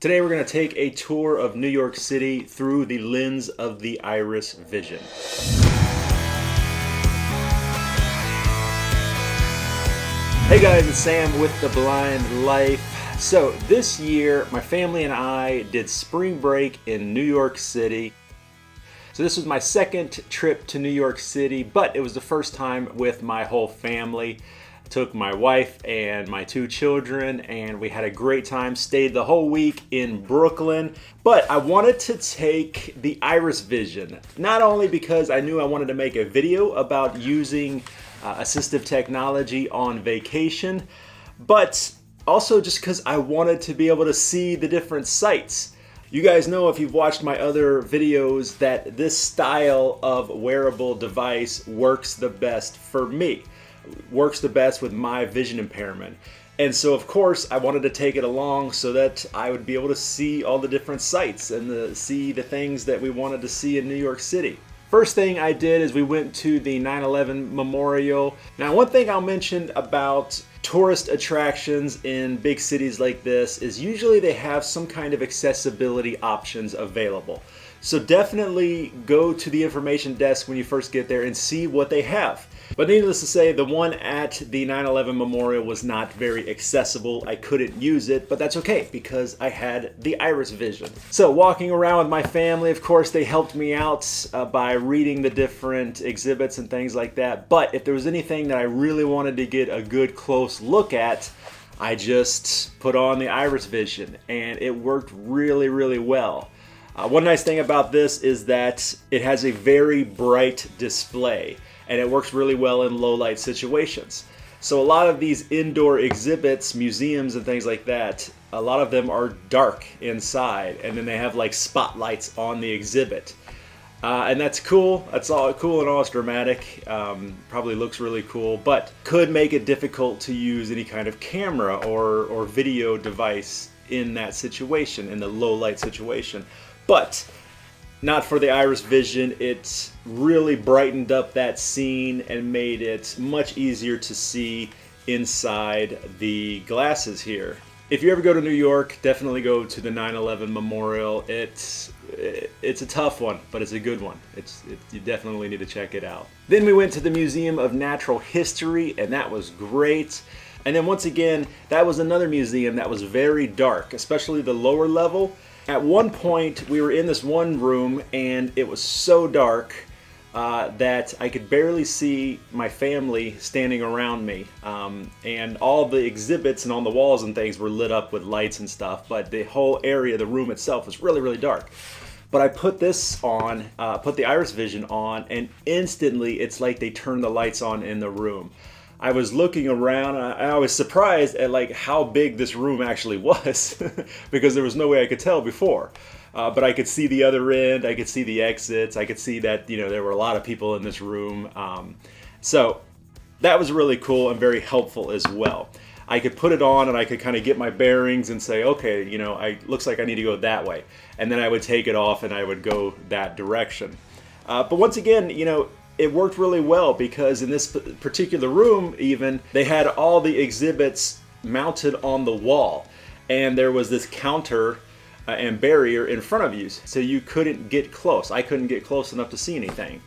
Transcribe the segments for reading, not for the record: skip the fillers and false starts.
Today we're going to take a tour of New York City through the lens of the iris vision. Hey guys, it's Sam with The Blind Life. So this year, my family and I did spring break in New York City. So this was my second trip to New York City, but it was the first time with my whole family. Took my wife and my two children, and we had a great time. Stayed the whole week in Brooklyn, but I wanted to take the iris vision, not only because I knew I wanted to make a video about using assistive technology on vacation, but also just because I wanted to be able to see the different sights. You guys know, if you've watched my other videos, that this style of wearable device works the best for me. Works the best with my vision impairment. And so of course I wanted to take it along so that I would be able to see all the different sights and see the things that we wanted to see in New York City. First thing I did is we went to the 9/11 Memorial. Now, one thing I'll mention about tourist attractions in big cities like this is usually they have some kind of accessibility options available. So definitely go to the information desk when you first get there and see what they have. But needless to say, the one at the 9/11 Memorial was not very accessible. I couldn't use it, but that's okay because I had the iris vision. So walking around with my family, of course, they helped me out by reading the different exhibits and things like that. But if there was anything that I really wanted to get a good close look at, I just put on the iris vision, and it worked really, really well. One nice thing about this is that it has a very bright display, and it works really well in low light situations. So a lot of these indoor exhibits, museums and things like that, a lot of them are dark inside, and then they have like spotlights on the exhibit. And that's cool. That's all cool and all. It's dramatic. Probably looks really cool, but could make it difficult to use any kind of camera or video device in that situation, in the low light situation. But not for the iris vision. It really brightened up that scene and made it much easier to see inside the glasses here. If you ever go to New York, definitely go to the 9/11 Memorial. It's a tough one, but it's a good one. You definitely need to check it out. Then we went to the Museum of Natural History, and that was great. And then once again, that was another museum that was very dark, especially the lower level. At one point, we were in this one room, and it was so dark that I could barely see my family standing around me. And all the exhibits and on the walls and things were lit up with lights and stuff, but the whole area, the room itself, was really, really dark. But I put this on, put the iris vision on, and instantly it's like they turned the lights on in the room. I was looking around, and I was surprised at like how big this room actually was because there was no way I could tell before. But I could see the other end, I could see the exits, I could see that, there were a lot of people in this room. So that was really cool and very helpful as well. I could put it on and I could kind of get my bearings and say, okay, looks like I need to go that way. And then I would take it off and I would go that direction. But once again, it worked really well because in this particular room even, they had all the exhibits mounted on the wall. And there was this counter and barrier in front of you, so you couldn't get close. I couldn't get close enough to see anything.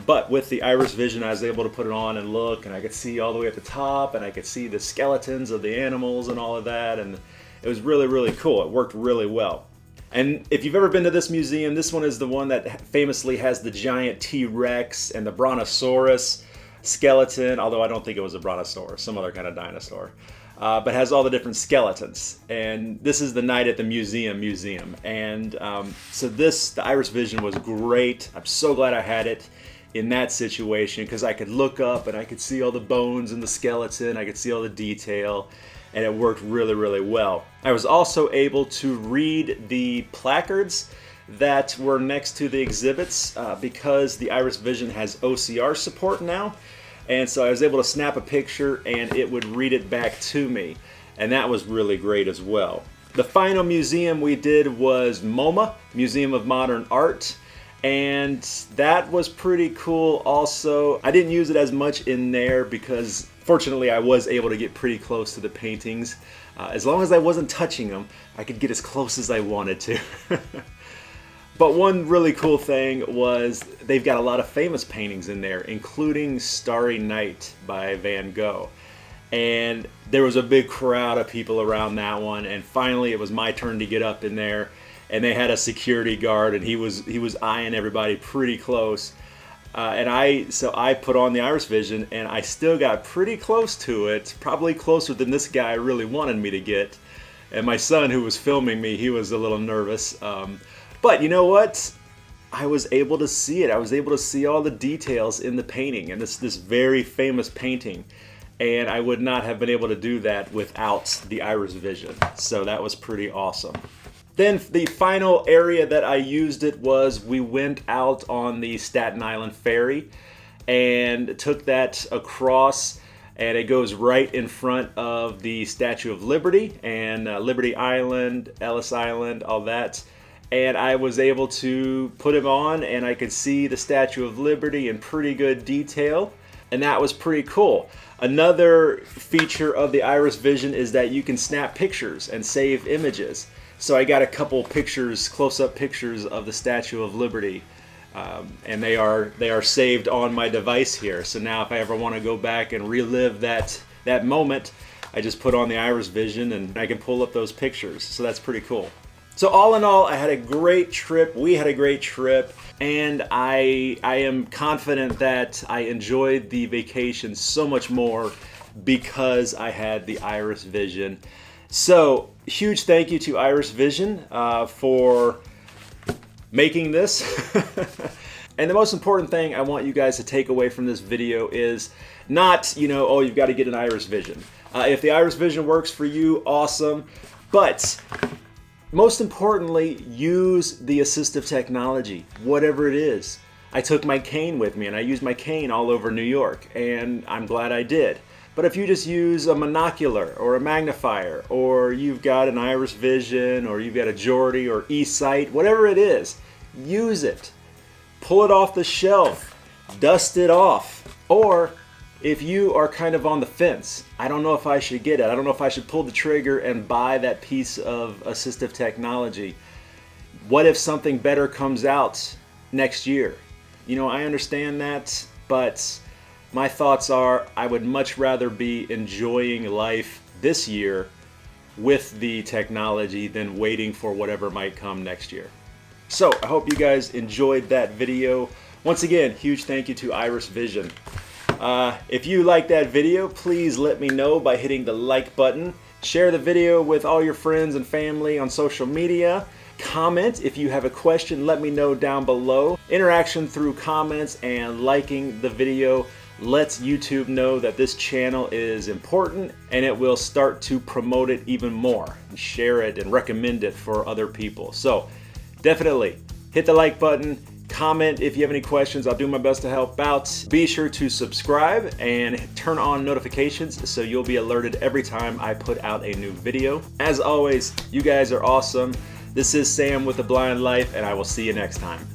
But with the iris vision, I was able to put it on and look, and I could see all the way at the top, and I could see the skeletons of the animals and all of that, and it was really, really cool. It worked really well. And if you've ever been to this museum, this one is the one that famously has the giant T-Rex and the Brontosaurus skeleton, although I don't think it was a Brontosaurus, some other kind of dinosaur. But has all the different skeletons. And this is the night at the museum. And so the iris vision was great. I'm so glad I had it in that situation because I could look up and I could see all the bones and the skeleton. I could see all the detail. And it worked really, really well. I was also able to read the placards that were next to the exhibits because the iris vision has OCR support now. And so I was able to snap a picture and it would read it back to me. And that was really great as well. The final museum we did was MoMA, Museum of Modern Art. And that was pretty cool also. I didn't use it as much in there because fortunately I was able to get pretty close to the paintings. As long as I wasn't touching them, I could get as close as I wanted to. But one really cool thing was they've got a lot of famous paintings in there, including Starry Night by Van Gogh. And there was a big crowd of people around that one, and finally it was my turn to get up in there, and they had a security guard, and he was eyeing everybody pretty close. So I put on the Iris Vision, and I still got pretty close to it, probably closer than this guy really wanted me to get. And my son, who was filming me, he was a little nervous. But you know what? I was able to see it. I was able to see all the details in the painting, and this very famous painting. And I would not have been able to do that without the Iris Vision. So that was pretty awesome. Then the final area that I used it was we went out on the Staten Island ferry and took that across, and it goes right in front of the Statue of Liberty and Liberty Island, Ellis Island, all that. And I was able to put him on, and I could see the Statue of Liberty in pretty good detail, and that was pretty cool. Another feature of the Iris Vision is that you can snap pictures and save images. So I got a couple pictures, close-up pictures of the Statue of Liberty, and they are saved on my device here. So now if I ever want to go back and relive that moment, I just put on the Iris Vision and I can pull up those pictures. So that's pretty cool. So all in all, I had a great trip. We had a great trip, and I am confident that I enjoyed the vacation so much more because I had the Iris Vision. So huge thank you to Iris Vision for making this. And the most important thing I want you guys to take away from this video is not, oh, you've got to get an Iris Vision. If the Iris Vision works for you, awesome. But most importantly, use the assistive technology, whatever it is. I took my cane with me, and I used my cane all over New York, and I'm glad I did. But if you just use a monocular or a magnifier, or you've got an Iris Vision, or you've got a Geordie or eSight, whatever it is, use it. Pull it off the shelf, dust it off. Or if you are kind of on the fence, I don't know if I should get it. I don't know if I should pull the trigger and buy that piece of assistive technology. What if something better comes out next year? I understand that, but my thoughts are I would much rather be enjoying life this year with the technology than waiting for whatever might come next year. So I hope you guys enjoyed that video. Once again, huge thank you to Iris Vision. If you like that video, please let me know by hitting the like button. Share the video with all your friends and family on social media. Comment if you have a question, let me know down below. Interaction through comments and liking the video lets YouTube know that this channel is important, and it will start to promote it even more, and share it and recommend it for other people. So definitely hit the like button. Comment if you have any questions. I'll do my best to help out. Be sure to subscribe and turn on notifications so you'll be alerted every time I put out a new video. As always, you guys are awesome. This is Sam with The Blind Life, and I will see you next time.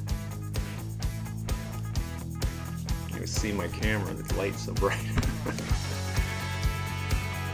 You can see my camera, the light's so bright.